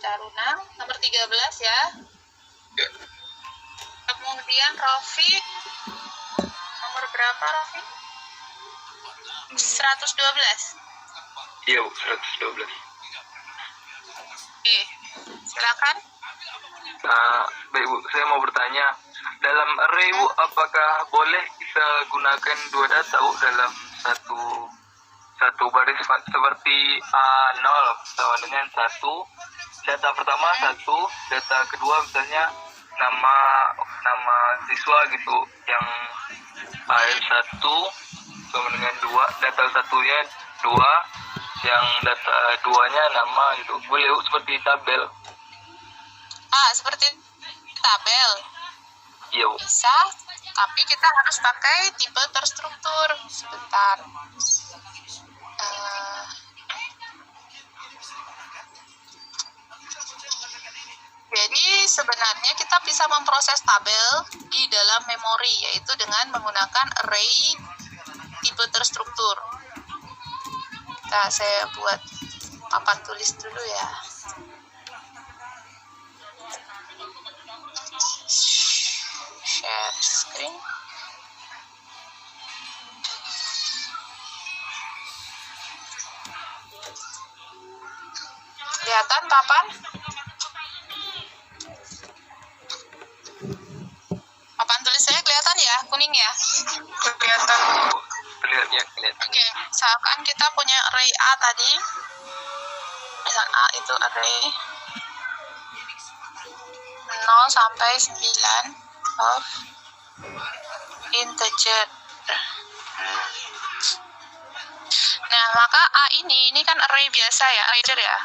Taruna, nomor 13 ya. Ya. Kemudian Rafiq, nomor berapa Rafiq? 112. Iya Bu, 112. Oke, silakan. Baik Bu, saya mau bertanya, dalam array Bu, apakah boleh kita gunakan dua data Bu dalam satu baris seperti A0 sama dengan 1, data pertama 1, data kedua misalnya nama siswa gitu, yang AL1 sama dengan 2, data satunya 2, yang data 2-nya nama gitu. Boleh Bu, seperti tabel. Seperti tabel. Iya Bu. Bisa, tapi kita harus pakai tipe terstruktur. Sebentar. Jadi sebenarnya kita bisa memproses tabel di dalam memori, yaitu dengan menggunakan array tipe terstruktur. Nah, saya buat papan tulis dulu ya. Share screen. Kelihatan papan? Papan tulis saya kelihatan ya, kuning ya? Kelihatan. Kelihatan. Oke, misalkan kita punya array A tadi. Misal A itu array 0 sampai 9 of integer. Nah, maka A ini kan array biasa ya, integer ya.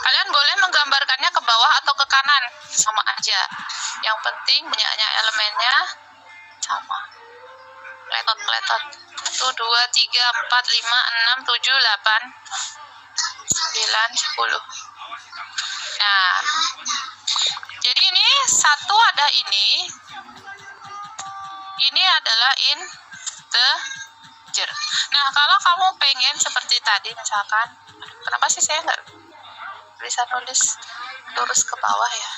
Kalian boleh menggambarkannya ke bawah atau ke kanan, sama aja. Yang penting banyaknya elemennya sama. Pletot. 1, 2, 3, 4, 5, 6, 7, 8, 9, 10. Nah, jadi ini satu ada ini adalah integer. Nah, kalau kamu pengen seperti tadi misalkan, kenapa sih saya nggak bisa nulis lurus ke bawah ya?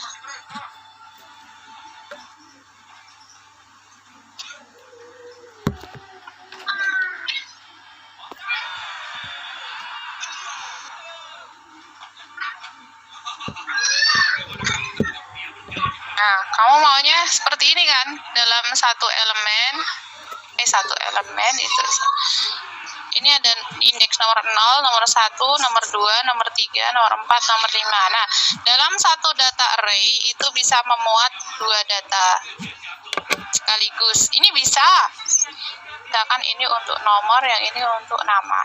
Nah, kamu maunya seperti ini kan? Dalam satu elemen itu. Ini ada indeks nomor 0, nomor 1, nomor 2, nomor 3, nomor 4, nomor 5. Nah, dalam satu data array itu bisa memuat dua data sekaligus. Ini bisa. Misalkan ini untuk nomor, yang ini untuk nama.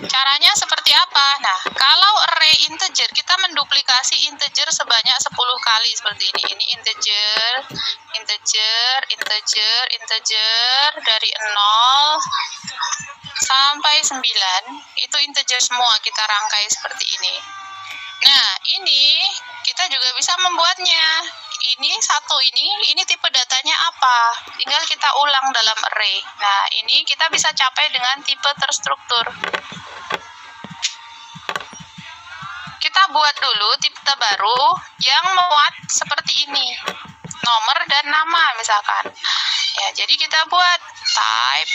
Caranya seperti apa? Nah, kalau array integer, kita menduplikasi integer sebanyak 10 kali seperti ini. Ini integer dari 0 sampai 9. Itu integer semua, kita rangkai seperti ini. Nah, ini kita juga bisa membuatnya. Ini tipe datanya apa? Tinggal kita ulang dalam array. Nah, ini kita bisa capai dengan tipe terstruktur. Kita buat dulu tipe baru yang memuat seperti ini. Nomor dan nama misalkan. Ya, jadi kita buat type.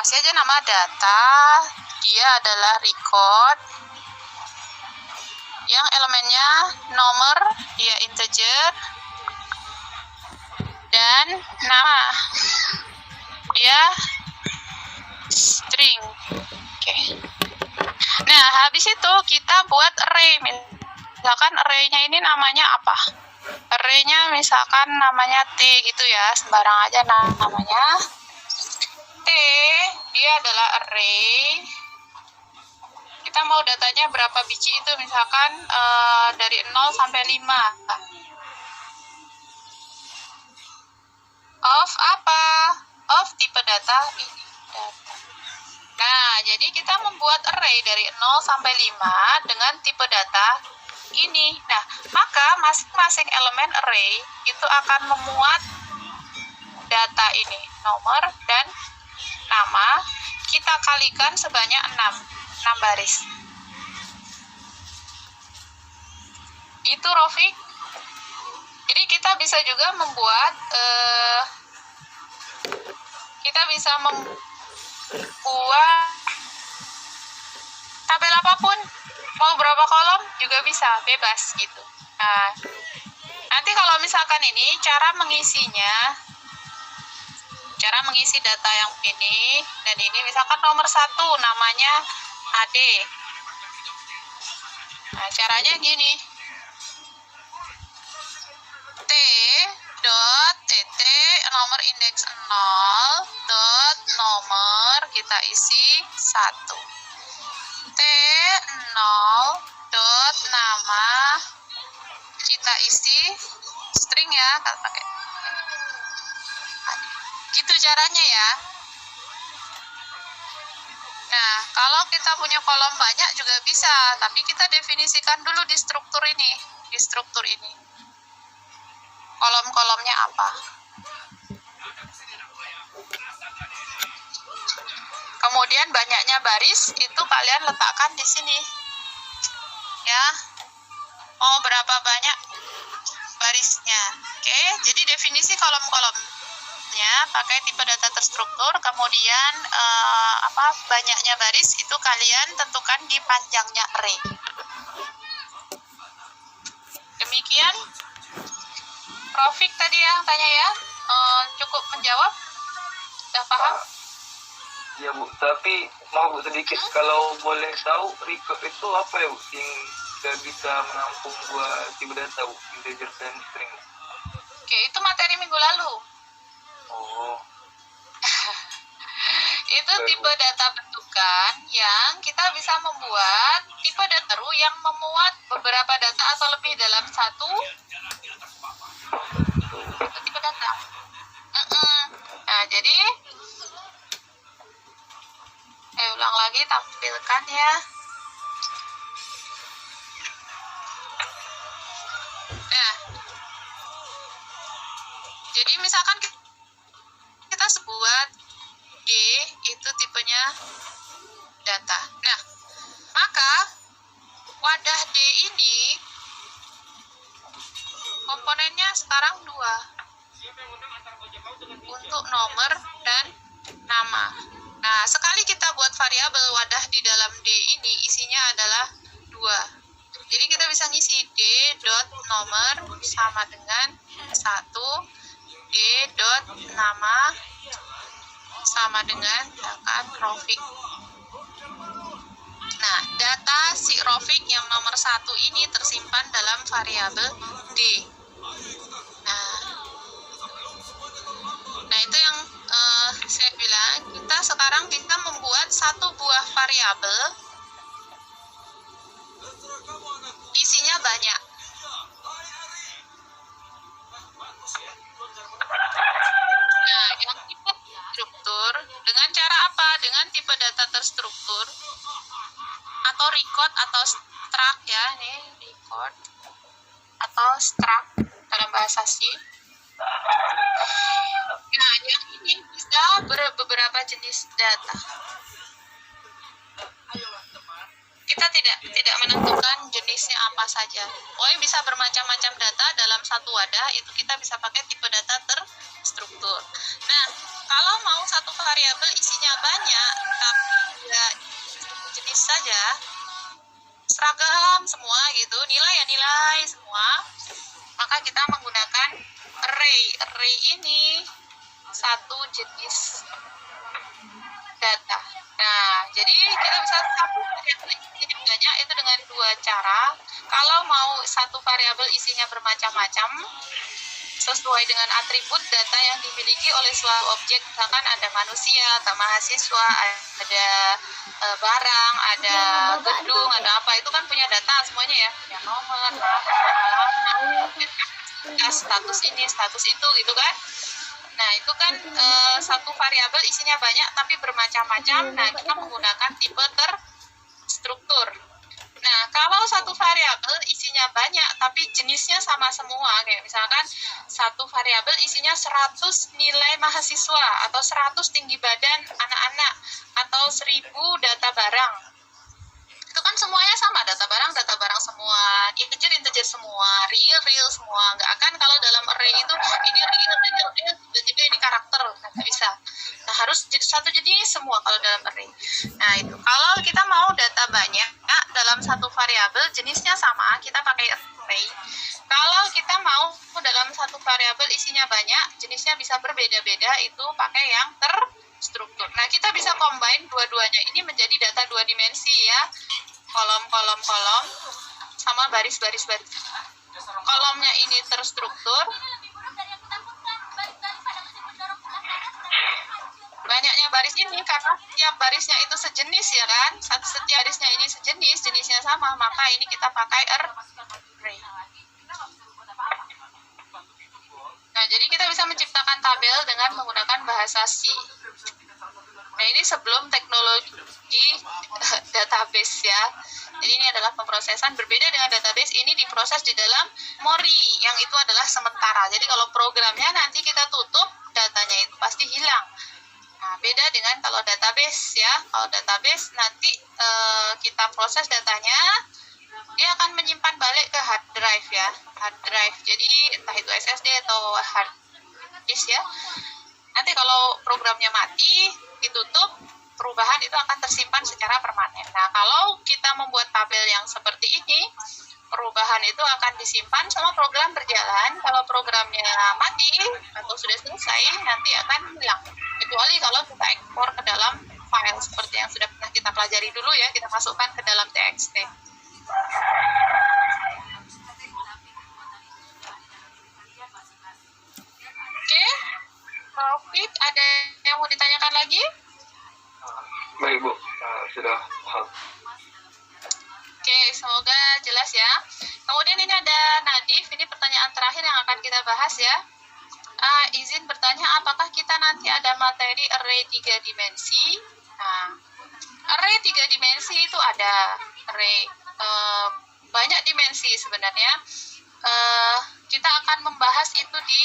Kasih aja nama data. Dia adalah record. Yang elemennya nomor, dia integer, dan nama, dia string. Oke. Nah, habis itu kita buat array. Misalkan array-nya ini namanya apa? Array-nya misalkan namanya T gitu ya, sembarang aja namanya. T, dia adalah array. Kita mau datanya berapa biji itu, misalkan dari 0 sampai 5. Of apa? Of tipe data ini. Nah, jadi kita membuat array dari 0 sampai 5 dengan tipe data ini. Nah, maka masing-masing elemen array itu akan memuat data ini, nomor dan nama. kita kalikan sebanyak 6 baris. Itu Rofik. Jadi kita bisa juga membuat tabel apapun, mau berapa kolom juga bisa, bebas gitu. Nah, nanti kalau misalkan ini cara mengisi data yang ini dan ini, misalkan nomor 1 namanya AD. Nah, caranya gini. T nomor indeks 0 dot nomor kita isi 1. T0 dot nama kita isi string ya, kalau pakai. Gitu caranya ya. Nah, kalau kita punya kolom banyak juga bisa, tapi kita definisikan dulu di struktur ini. Kolom-kolomnya apa? Kemudian banyaknya baris itu kalian letakkan di sini. Ya. Mau berapa banyak barisnya? Oke, jadi definisi kolom-kolomnya pakai tipe data terstruktur, kemudian banyaknya baris itu kalian tentukan di panjangnya array. Demikian Rofik tadi yang tanya ya, cukup menjawab? Sudah paham? Ya Bu, tapi mau Bu sedikit kalau boleh tahu record itu apa ya Bu yang nggak bisa menampung buat tipe data Bu, integer dan string? Oke, itu materi minggu lalu. Oh. Itu tipe data bentukan yang kita bisa membuat tipe data yang memuat beberapa data atau lebih dalam satu tipe data. Nah, jadi ulang lagi, tampilkan ya. Nah, jadi misalkan kita sebuat D itu tipenya data. Nah, maka wadah D ini komponennya sekarang 2 untuk nomor dan nama. Nah, sekali kita buat variabel wadah di dalam D ini isinya adalah 2. Jadi kita bisa ngisi D dot nomor sama dengan 1, D dot nama sama dengan misalkan Rofik. Nah, data si Rofik yang nomor 1 ini tersimpan dalam variabel D. Nah, itu yang saya bilang, kita sekarang bisa membuat satu buah variabel isinya banyak. Nah, yang tipe struktur dengan cara apa? Dengan tipe data terstruktur atau record atau struct ya, ini record atau struct dalam bahasa C. Nah, yang ini bisa beberapa jenis data. Kita tidak menentukan jenisnya apa saja. Pokoknya bisa bermacam-macam data dalam satu wadah, itu kita bisa pakai tipe data terstruktur. Nah, kalau mau satu variabel isinya banyak, tapi ya jenis saja, seragam semua gitu, nilai ya nilai semua, maka kita menggunakan array. Array ini satu jenis data. Nah, jadi kita bisa satu variabel isinya banyak itu dengan 2 cara. Kalau mau satu variabel isinya bermacam-macam sesuai dengan atribut data yang dimiliki oleh suatu objek, misalkan ada manusia, ada mahasiswa, ada barang, ada gedung, ada apa, itu kan punya data semuanya ya, punya nomor, status ini, status itu gitu kan. Nah, itu kan satu variabel isinya banyak tapi bermacam-macam. Nah, kita menggunakan tipe terstruktur. Nah, kalau satu variabel isinya banyak tapi jenisnya sama semua, kayak misalkan satu variabel isinya 100 nilai mahasiswa atau 100 tinggi badan anak-anak atau 100.000 data barang. Itu kan semuanya sama, data barang semua, integer semua, real semua. Nggak akan kalau dalam array itu ini real, tiba-tiba ini karakter, nggak bisa. Nah, harus satu jenis semua kalau dalam array. Nah, itu kalau kita mau data banyak dalam satu variabel jenisnya sama, kita pakai array. Kalau kita mau dalam satu variabel isinya banyak, jenisnya bisa berbeda-beda, itu pakai yang terstruktur. Nah, kita bisa combine dua-duanya ini menjadi data dua dimensi ya. Kolom sama baris. Kolomnya ini terstruktur. Banyaknya baris ini karena setiap barisnya itu sejenis ya kan. Setiap barisnya ini sejenis, jenisnya sama, maka ini kita pakai array. Nah, jadi kita bisa menciptakan tabel dengan menggunakan bahasa C. Nah, ini sebelum teknologi database ya. Jadi ini adalah pemrosesan, berbeda dengan database, ini diproses di dalam memori, yang itu adalah sementara. Jadi kalau programnya nanti kita tutup, datanya itu pasti hilang. Nah, beda dengan kalau database ya. Kalau database nanti kita proses datanya, dia akan menyimpan balik ke hard drive ya. Hard drive, jadi entah itu SSD atau hard disk ya. Nanti kalau programnya mati, ditutup, perubahan itu akan tersimpan secara permanen. Nah, kalau kita membuat tabel yang seperti ini, perubahan itu akan disimpan sama program berjalan. Kalau programnya mati atau sudah selesai, nanti akan hilang. Kecuali kalau kita ekspor ke dalam file seperti yang sudah pernah kita pelajari dulu ya, kita masukkan ke dalam TXT. Oke, Taufik, ada yang mau ditanyakan lagi? Baik Bu, sudah paham. Oke, semoga jelas ya. Kemudian ini ada Nadif, ini pertanyaan terakhir yang akan kita bahas ya. Izin bertanya, apakah kita nanti ada materi array 3 dimensi? Nah, array 3 dimensi itu ada array banyak dimensi sebenarnya. Kita akan membahas itu di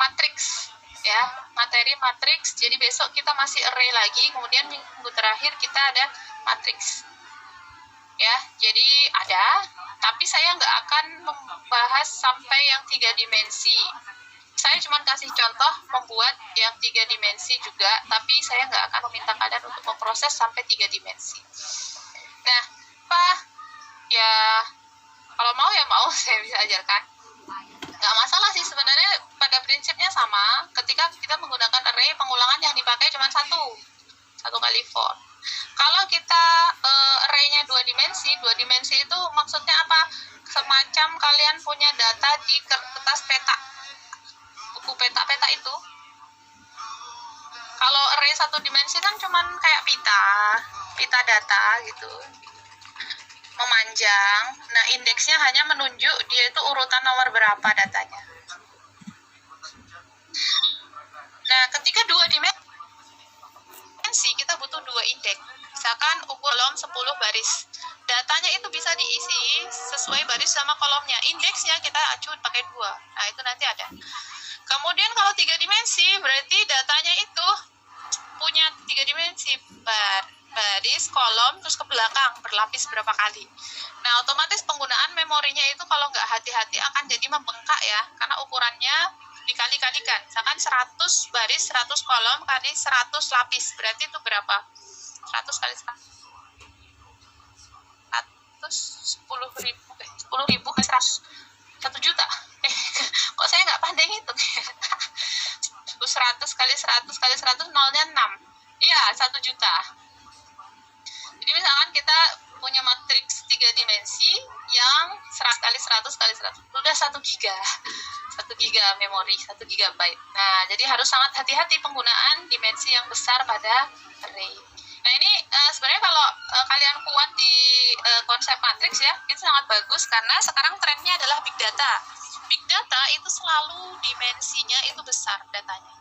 matriks ya, materi matriks. Jadi besok kita masih array lagi, kemudian minggu terakhir kita ada matriks ya. Jadi ada, tapi saya nggak akan membahas sampai yang 3 dimensi. Saya cuma kasih contoh membuat yang 3 dimensi juga, tapi saya nggak akan meminta kalian untuk memproses sampai 3 dimensi. Nah, Pak, ya kalau mau ya mau, saya bisa ajarkan. Nggak masalah sih sebenarnya, pada prinsipnya sama. Ketika kita menggunakan array, pengulangan yang dipakai cuma satu kali for. Kalau kita array-nya 2 dimensi itu maksudnya apa? Semacam kalian punya data di kertas peta, buku peta itu. Kalau array 1 dimensi kan cuman kayak pita data gitu, memanjang. Nah, indeksnya hanya menunjuk dia itu urutan nomor berapa datanya. Nah, ketika 2 dimensi, kita butuh 2 indeks. Misalkan kolom 10 baris. Datanya itu bisa diisi sesuai baris sama kolomnya. Indeksnya kita acu pakai 2. Nah, itu nanti ada. Kemudian kalau 3 dimensi, berarti datanya itu punya 3 dimensi. Baris, kolom, terus ke belakang, berlapis berapa kali. Nah, otomatis penggunaan memorinya itu kalau nggak hati-hati akan jadi membengkak ya, karena ukurannya dikali-kalikan. Misalkan 100 baris, 100 kolom, kali 100 lapis, berarti itu berapa? 100 kali 10.000 kali 100, 1 juta. Kok saya nggak pandai itu? 100 kali 100 kali 100, nolnya 6. Iya, 1 juta. Jadi misalkan kita punya matriks 3 dimensi yang 100 kali 100 kali 100, udah 1 giga. 1 giga memori, 1 gigabyte. Nah, jadi harus sangat hati-hati penggunaan dimensi yang besar pada array. Nah, ini sebenarnya kalau kalian kuat di konsep matriks ya, itu sangat bagus karena sekarang trennya adalah big data. Big data itu selalu dimensinya itu besar datanya.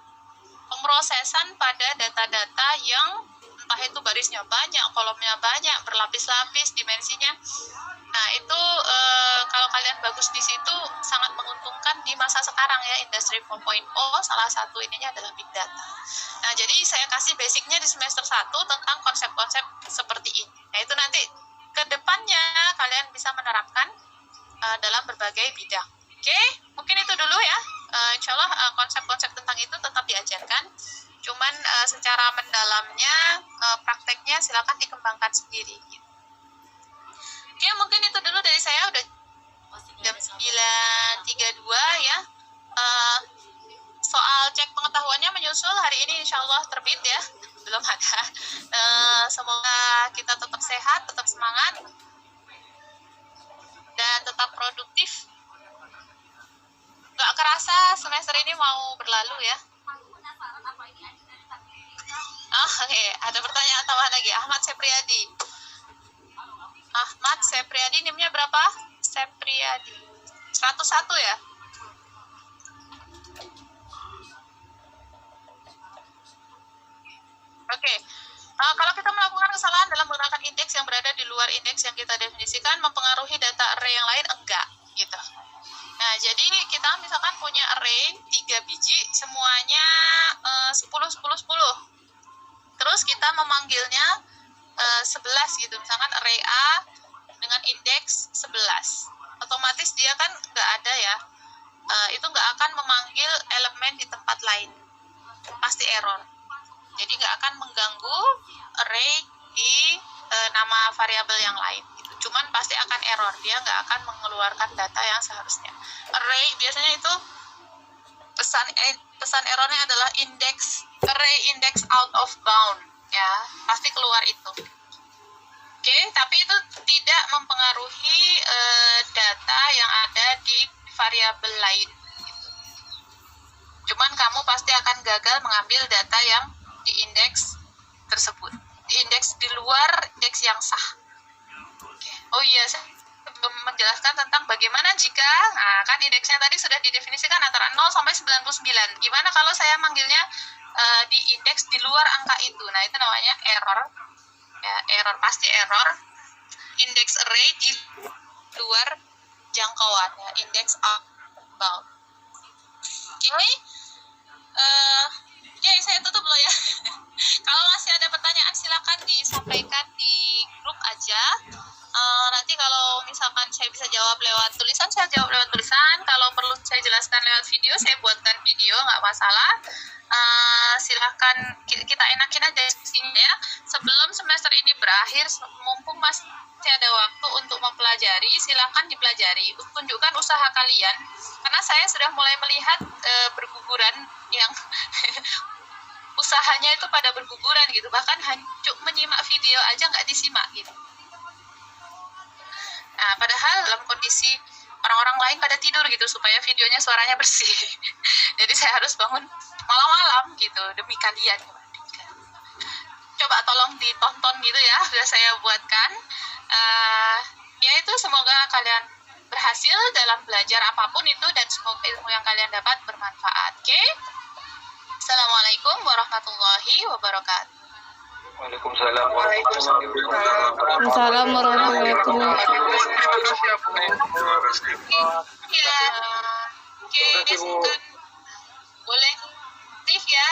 Pemrosesan pada data-data yang entah itu barisnya banyak, kolomnya banyak, berlapis-lapis dimensinya. Nah, itu kalau kalian bagus di situ sangat menguntungkan di masa sekarang ya, Industri 4.0, salah satu ininya adalah big data. Nah, jadi saya kasih basicnya di semester 1 tentang konsep-konsep menerapkan dalam berbagai bidang. Oke, mungkin itu dulu ya. Insya Allah konsep-konsep tentang itu tetap diajarkan. Cuman secara mendalamnya, prakteknya silakan dikembangkan sendiri. Gitu. Oke, mungkin itu dulu dari saya. Udah jam 9.32 ya. Soal cek pengetahuannya menyusul hari ini insya Allah terbit ya. Belum ada. Semoga kita tetap sehat, tetap semangat, dan tetap produktif. Gak kerasa semester ini mau berlalu ya. Oke. Ada pertanyaan tambahan lagi. Ahmad Sepriadi. Ahmad Sepriadi, NIM-nya berapa? Sepriadi 101 ya. Oke. Kalau kita melakukan kesalahan dalam menggunakan indeks yang berada di luar indeks yang kita definisikan, mempengaruhi data array yang lain? Enggak, gitu. Nah, jadi kita misalkan punya array 3 biji, semuanya 10, 10, 10. Terus kita memanggilnya 11 gitu. Misalkan array A dengan indeks 11. Otomatis dia kan nggak ada ya. Itu nggak akan memanggil elemen di tempat lain. Pasti error. Jadi nggak akan mengganggu array di nama variabel yang lain. Gitu. Cuman pasti akan error. Dia nggak akan mengeluarkan data yang seharusnya. Array biasanya itu pesan errornya adalah array index out of bound. Ya, pasti keluar itu. Oke, tapi itu tidak mempengaruhi data yang ada di variabel lain. Gitu. Cuman kamu pasti akan gagal mengambil data yang di indeks tersebut. Di indeks di luar indeks yang sah. Oke. Oh iya, saya belum menjelaskan tentang bagaimana jika, nah kan indeksnya tadi sudah didefinisikan antara 0 sampai 99. Gimana kalau saya manggilnya di indeks di luar angka itu? Nah, itu namanya error. Ya, error, pasti error. Indeks array di luar jangkauan, ya, indeks outbound. Oke. Ya, saya tutup loh ya. Kalau masih ada pertanyaan silakan disampaikan di grup aja. Nanti kalau misalkan saya bisa jawab lewat tulisan, saya jawab lewat tulisan. Kalau perlu saya jelaskan lewat video, saya buatkan video, nggak masalah. Silahkan kita enakin aja diskusinya ya. Sebelum semester ini berakhir, mumpung masih ada waktu untuk mempelajari, silahkan dipelajari. Tunjukkan usaha kalian, karena saya sudah mulai melihat berguguran yang usahanya itu pada berguguran gitu. Bahkan hancur menyimak video aja nggak disimak gitu. Nah, padahal dalam kondisi orang-orang lain pada tidur gitu, supaya videonya suaranya bersih. Jadi saya harus bangun malam-malam gitu demi kalian. Coba tolong ditonton gitu ya, sudah saya buatkan. Ya itu, semoga kalian berhasil dalam belajar apapun itu, dan semoga ilmu yang kalian dapat bermanfaat. Oke? Assalamualaikum warahmatullahi wabarakatuh. Waalaikumsalam warahmatullahi wabarakatuh. Assalamualaikum warahmatullahi Ya, oke, boleh aktif ya.